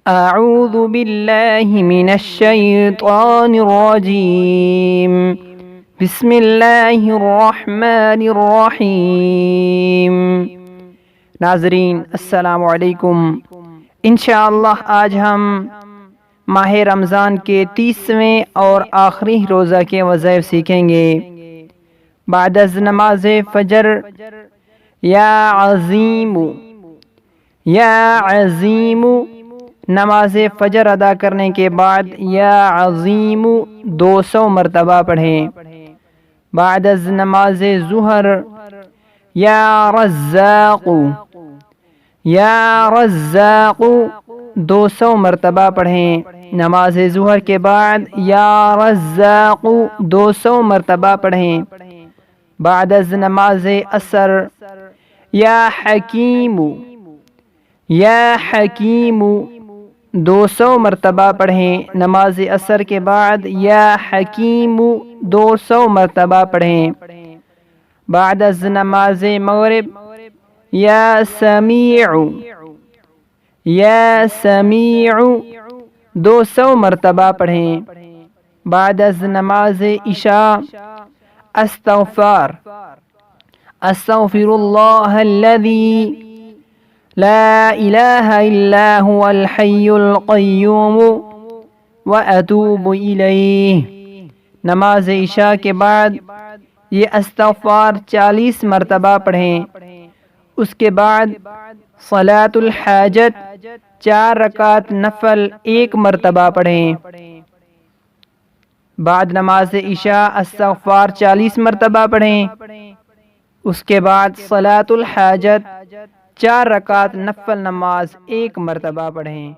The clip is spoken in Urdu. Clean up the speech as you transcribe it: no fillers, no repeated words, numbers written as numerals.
اعوذ باللہ من الشیطان الرجیم بسم اللہ الرحمن الرحیم۔ ناظرین السلام علیکم۔ انشاءاللہ آج ہم ماہ رمضان کے 30ویں اور آخری روزہ کے وظائف سیکھیں گے۔ بعد از نماز فجر یا عظیم، یا عظیم، نماز فجر ادا کرنے کے بعد یا عظیم 200 مرتبہ پڑھیں۔ بعد از نماز ظہر یا رزاق، یا رزاق 200 مرتبہ پڑھیں۔ نماز ظہر کے بعد یا رزاق 200 مرتبہ پڑھیں۔ بعد از نماز عصر یا حکیم، یا حکیم 200 مرتبہ پڑھیں۔ نماز عصر کے بعد یا حکیم 200 مرتبہ پڑھیں۔ بعد از نماز مغرب یا سمیع، یا سمیع 200 مرتبہ پڑھیں۔ بعد از نماز عشاء استغفار، استغفر اللہ الذی لا الہ الا هو الحی القیوم واتوب الیہ۔ نماز عشاء کے بعد یہ استغفار 40 مرتبہ پڑھیں۔ اس کے بعد صلاۃ الحاجت 4 رکعت نفل 1 مرتبہ پڑھیں۔ بعد نماز عشاء استغفار 40 مرتبہ پڑھیں۔ اس کے بعد صلاۃ الحاجت 4 رکعت نفل نماز 1 مرتبہ پڑھیں۔